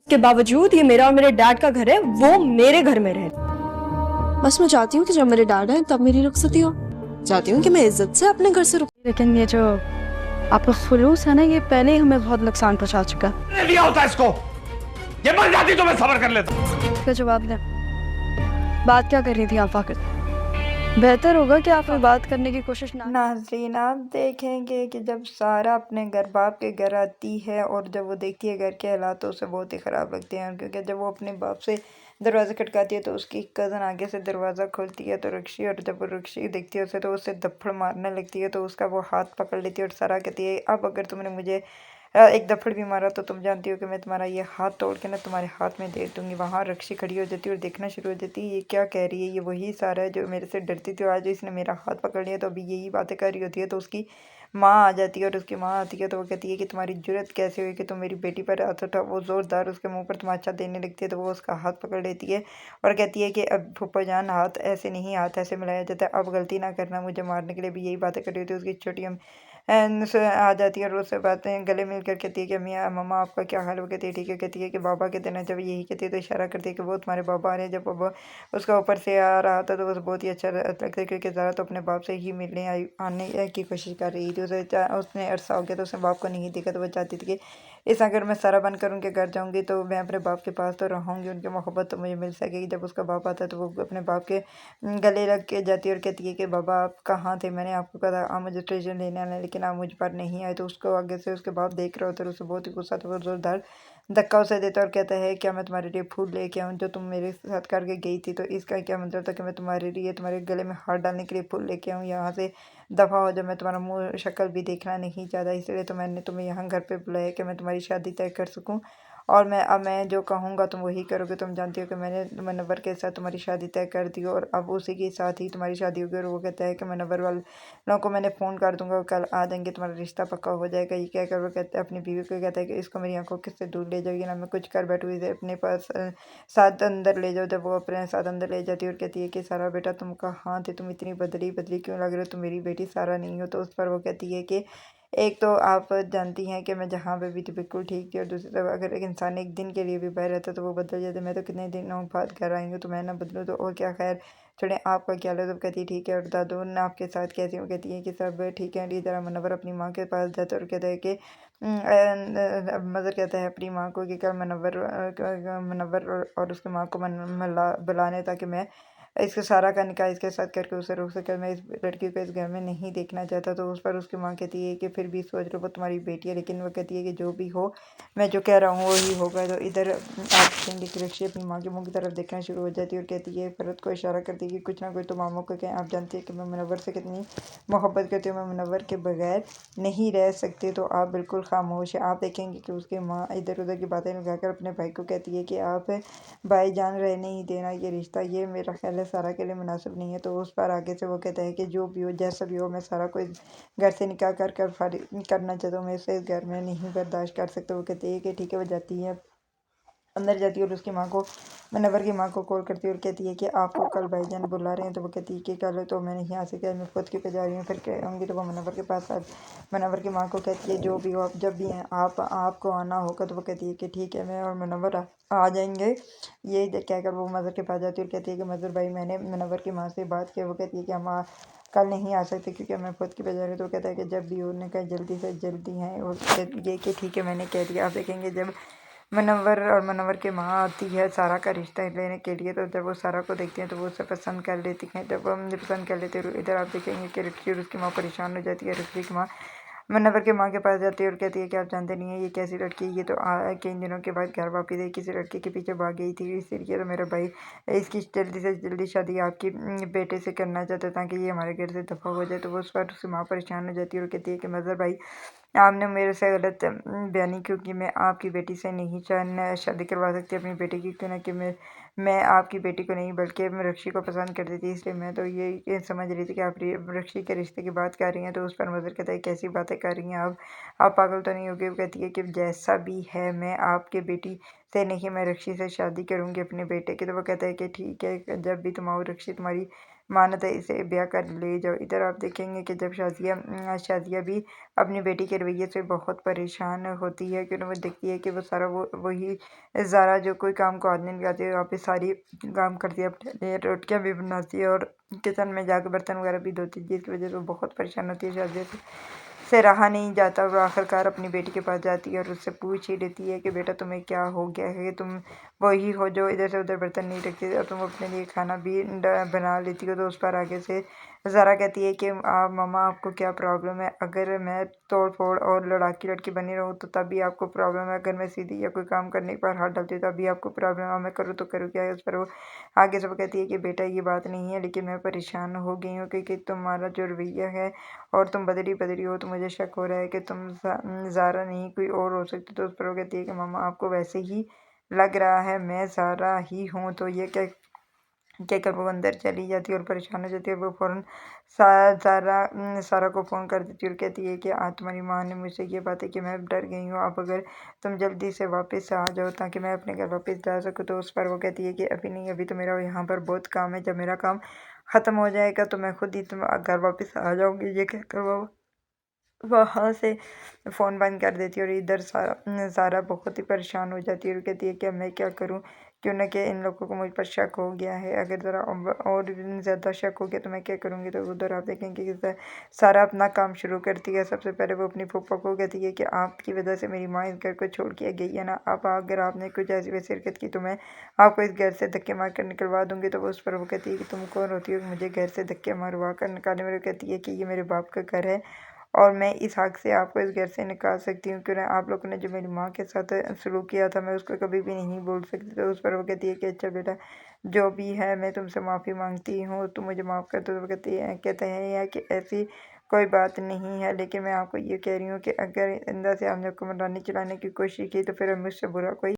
के बावजूद ये मेरा और मेरे डैड का घर है, वो मेरे घर में रहे। बस मैं चाहती हूँ कि जब मेरे डैड आए तब मेरी रुखसती हो। चाहती हूँ कि मैं इज्जत से अपने घर से रुक। लेकिन ये जो आपका खुलूस है ना, ये पहले ही हमें बहुत नुकसान पहुंचा चुका है। लिया होता इसको, ये मर जाती तो मैं सब्र कर लेता। इसका जवाब दें। बात क्या कर रही थी आप वाकई? बेहतर होगा कि आप कोई बात करने की कोशिश ना। नाज़रीन, आप देखेंगे कि जब सारा अपने घर बाप के घर आती है और जब वो देखती है घर के हालात तो उसे बहुत ही ख़राब लगते हैं, क्योंकि जब वो अपने बाप से दरवाज़ा खटकाती है तो उसकी कज़न आगे से दरवाज़ा खोलती है तो रक्शी, और जब वो रक्शी देखती है उसे तो उसे धप्पड़ मारने लगती है तो उसका वो हाथ पकड़ लेती है और सारा कहती है, अब अगर तुमने मुझे एक दफड़ भी मारा तो तुम जानती हो कि मैं तुम्हारा ये हाथ तोड़ के ना तुम्हारे हाथ में दे दूंगी। वहाँ रक्षी खड़ी हो जाती है और देखना शुरू हो जाती है ये क्या कह रही है, ये वही सारा है जो मेरे से डरती थी और आज इसने मेरा हाथ पकड़ लिया, तो अभी यही बातें कर रही होती है। तो उसकी माँ आ जाती है और उसकी माँ आती है तो वो कहती है कि तुम्हारी जुर्रत कैसे हुई कि तुम मेरी बेटी पर हाथ उठा। वो ज़ोरदार उसके मुंह पर तमाचा देने लगती है तो वो उसका हाथ पकड़ लेती है और कहती है कि अब फूफा जान, हाथ ऐसे नहीं, हाथ ऐसे मिलाया जाता है, अब गलती ना करना, मुझे मारने के लिए भी यही बातें कर रही होती है। उसकी छोटी से आ जाती है और उससे बातें गले मिलकर कहती है कि अम्मी मम्मा आपका क्या हाल है। वो कहती है ठीक है। कहती है कि बाबा के दिन है। जब यही कहती है तो इशारा करती है कि वो तुम्हारे बाबा आ रहे हैं। जब बाबा उसका ऊपर से आ रहा था तो वो बहुत ही अच्छा लगता है, क्योंकि ज़रा तो अपने बाप से ही मिलने आने की कोशिश कर रही थी। उसने अरसा हो गया तो उसने बाप को नहीं देखा तो वो चाहती थी कि इस अगर मैं सारा बंद कर उनके घर जाऊँगी तो मैं अपने बाप के पास तो रहूँगी, उनकी मोहब्बत तो मुझे मिल सकेगी। जब उसका बाप आता है तो वो अपने बाप के गले लग के जाती है और कहती है कि बाबा आप कहाँ थे, मैंने आपको कहा था आप मुझे ट्रेजर लेने आना, लेकिन आप मुझ पर नहीं आए। तो उसको आगे से उसके बाप देख रहे होते और उसे बहुत ही गुस्सा आता है। वो जोरदार धक्का उसे देता है और कहता है क्या मैं तुम्हारे लिए फूल लेके आऊँ जो तुम मेरे साथ करके गई थी। तो इसका क्या मतलब था कि मैं तुम्हारे लिए तुम्हारे गले में हाथ डालने के लिए फूल लेके आऊँ? यहाँ से दफ़ा हो जाओ, मैं तुम्हारा मुँह शक्ल भी देखना नहीं चाहता, इसलिए तो मैंने तुम्हें यहाँ घर पे बुलाया कि मैं तुम्हारी शादी तय कर सकूँ। और मैं जो कहूँगा तुम वही करोगे। तुम जानती हो कि मैंने मुनव्वर के साथ तुम्हारी शादी तय कर दी और अब उसी के साथ ही तुम्हारी शादी होगी। और वो कहता है कि मुनव्वर वालों को मैंने फ़ोन कर दूंगा, वो कल आ जाएंगे, तुम्हारा रिश्ता पक्का हो जाएगा। ये क्या कर वो कहता है अपनी बीवी को, कहता है कि इसको मेरी आंखों किससे दूर ले जाओगी ना, मैं कुछ कर बैठूँ, इसे अपने पास साथ अंदर ले जाओ। जब वो अपने साथ अंदर ले जाती है और कहती है कि सारा बेटा तुम कहाँ थे, तुम इतनी बदली बदली क्यों लग रहे हो, तुम मेरी बेटी सारा नहीं हो। तो उस पर वो कहती है कि एक तो आप जानती हैं कि मैं जहाँ पे भी थी बिल्कुल ठीक थी, और दूसरी तरफ अगर एक इंसान एक दिन के लिए भी बाहर रहता तो वो बदल जाता। मैं तो कितने दिनों बाद घर आई हूँ तो मैं ना बदलूँ तो और क्या, खैर छोड़े, आपका क्या लो। तो कहती है ठीक है। और दादू ना आपके साथ कैसी हूँ? कहती है कि सब ठीक है। ली तरह मुनव्वर अपनी माँ के पास जाता है और कहता है कि मज़र कहता है अपनी माँ को कि कल मुनव्वर और उसकी माँ को बुलाने ताकि मैं इसके सारा का निकाह इसके साथ करके उसे रोक सके। मैं इस लड़की को इस घर में नहीं देखना चाहता। तो उस पर उसकी माँ कहती है कि फिर भी सोच लो वो तुम्हारी बेटी है। लेकिन वो कहती है कि जो भी हो, मैं जो कह रहा हूँ वही होगा। तो इधर आप देखेंगे कि रक्षी अपनी माँ के मुँह की तरफ देखना शुरू हो जाती है और कहती है, फरत को इशारा करती है कि कुछ ना कुछ तो मामों को कहें। आप जानती है कि मैं मुनव्वर से कितनी मोहब्बत करती हूँ, मैं मुनव्वर के बगैर नहीं रह सकती। तो आप बिल्कुल खामोश है। आप देखेंगे कि उसकी माँ इधर उधर की बातें लगाकर अपने भाई को कहती है कि आप भाईजान रहने ही देना ये रिश्ता, ये मेरा ख्याल है सारा के लिए मुनासिब नहीं है। तो उस पर आगे से वो कहता है कि जो भी हो, जैसा भी हो, मैं सारा को इस घर से निकाह कर फारिग करना चाहता हूँ, मैं इसे इस घर में नहीं बर्दाश्त कर सकता। वो कहती है कि ठीक है। वो जाती है, अंदर जाती है और उसकी माँ को, मुनव्वर की माँ को कॉल करती है और कहती है कि आपको कल भाईजान बुला रहे हैं। तो वो कहती है कि कल तो मैं नहीं आ सकती, मैं खुद की पे जा रही हूँ, फिर आऊँगी। तो वो मुनव्वर के पास मुनव्वर की माँ को कहती है जो भी हो, आप जब भी हैं आपको आना होगा। तो वो कहती है कि ठीक है, मैं और मुनव्वर आ जाएंगे। ये कहकर वो मज़र के पास जाती है और कहती है कि मज़र भाई, मैंने मुनव्वर की माँ से बात की। वो कहती है कि हम कल नहीं आ सकते क्योंकि मैं खुद की पे जा रही हूँ। तो कहता है कि जब भी हो, उन्होंने कहा जल्दी से जल्दी हैं। और ये कि ठीक है मैंने कह दिया। आप देखेंगे जब मुनव्वर और मुनव्वर की माँ आती है सारा का रिश्ता लेने के लिए, तो जब वो सारा को देखती हैं तो वो उसे पसंद कर लेती हैं। जब वो मुझे पसंद कर लेते हैं, इधर आप देखेंगे कि रिक्की और उसकी माँ परेशान हो जाती है। रिक्की की माँ मुनव्वर की माँ के पास जाती है और कहती है कि आप जानते नहीं है ये कैसी लड़की है, ये तो कई दिनों के बाद घर वापस आई, किसी लड़के के पीछे भाग गई थी, इसलिए तो मेरा भाई इसकी जल्दी से जल्दी शादी आपकी बेटे से करना चाहता है ताकि ये हमारे घर से दफ़ा हो जाए। तो वो उस पर उसकी माँ परेशान हो जाती है और कहती है कि मज़र भाई, आपने मेरे से गलत बयानी क्यों की? मैं आपकी बेटी से नहीं शादी करवा सकती अपनी बेटी की, क्यों ना कि मैं आपकी बेटी को नहीं बल्कि मैं रक्षी को पसंद करती थी। इसलिए मैं तो ये समझ रही थी कि आप रक्षी के रिश्ते की बात कर रही हैं। तो उस पर मज़र कहता है कैसी बातें कर रही हैं आप पागल तो नहीं हो गए? वो कहती है कि जैसा भी है मैं आपकी बेटी से नहीं, मैं रक्षी से शादी करूँगी अपने बेटे की। तो वो कहता है कि ठीक है, जब भी तुम आओ रक्षी तुम्हारी मानत है इसे ब्याह कर ले जाओ। इधर आप देखेंगे कि जब शाजिया भी अपनी बेटी के रवैये से बहुत परेशान होती है, क्योंकि वो देखती है कि वो सारा वही ज़ारा जो कोई काम को हाथ नहीं लगाती है, वहाँ पे सारी काम करती है, अपने लिए रोटियाँ भी बनाती है और किचन में जाकर बर्तन वगैरह भी धोती है, जिसकी वजह से वो बहुत परेशान होती है। शाजिया से रहा नहीं जाता, वो आखिरकार अपनी बेटी के पास जाती है और उससे पूछ ही लेती है कि बेटा तुम्हें क्या हो गया है, तुम वही हो जो इधर से उधर बर्तन नहीं रखती और तुम अपने लिए खाना भी बना लेती हो। तो उस पर आगे से ज़ारा कहती है कि आप मम्मा आपको क्या प्रॉब्लम है, अगर मैं तोड़ फोड़ और लड़ाकी लड़की बनी रहूँ तो तभी आपको प्रॉब्लम है, अगर मैं सीधी या कोई काम करने पर हाथ डालती हूँ तभी आपको प्रॉब्लम है, मैं करूँ तो करूँ क्या है। उस पर वो आगे से वो कहती है कि बेटा ये बात नहीं है, लेकिन मैं परेशान हो गई हूँ क्योंकि तुम्हारा जो रवैया है और तुम बदली हो, तो मुझे शक हो रहा है कि तुम ज़ारा नहीं कोई और हो सकती। तो उस पर वो कहती है कि मम्मा आपको वैसे ही लग रहा है मैं ज़ारा ही हूँ। तो ये क्या कहकर वो अंदर चली जाती है और परेशान हो जाती है। वो फ़ौरन सारा को फ़ोन कर देती है और कहती है कि आज तुम्हारी माँ ने मुझसे ये बात है कि मैं डर गई हूँ, अब अगर तुम जल्दी से वापस आ जाओ ताकि मैं अपने घर वापस जा सकूँ। तो उस पर वो कहती है कि अभी नहीं, अभी तो मेरा यहाँ पर बहुत काम है, जब मेरा काम ख़त्म हो जाएगा तो मैं खुद ही तुम घर वापस आ जाऊँगी। ये कहकर वो वहाँ से फ़ोन बंद कर देती है और इधर सारा बहुत ही परेशान हो जाती है और कहती है कि अब मैं क्या करूँ, क्यों ना कि इन लोगों को मुझ पर शक हो गया है, अगर ज़रा और ज़्यादा शक हो गया तो मैं क्या करूँगी। तो उधर आप देखेंगे कि सारा अपना काम शुरू करती है। सबसे पहले वो अपनी फूफा को कहती है कि आपकी वजह से मेरी माँ इस घर को छोड़ के गई है ना, अब अगर आपने कुछ ऐसी वैसी हरकत की तो मैं आपको इस घर से धक्के मार कर निकलवा दूँगी। तो उस पर वो कहती है कि तुम कौन होती हो मुझे घर से धक्के मारवा कर निकालने वाली। कहती है कि ये मेरे बाप का घर है और मैं इस हक से आपको इस घर से निकाल सकती हूँ, क्योंकि आप लोगों ने जो मेरी माँ के साथ सलूक किया था मैं उसको कभी भी नहीं भूल सकती। तो उस पर वो कहती है कि अच्छा बेटा जो भी है मैं तुमसे माफ़ी मांगती हूँ, तुम मुझे माफ़ कर दो। तो वो कहते हैं या कि ऐसी कोई बात नहीं है, लेकिन मैं आपको ये कह रही हूँ कि अगर अंदर से आपने हुक्मरानी चलाने की कोशिश की तो फिर मुझसे बुरा कोई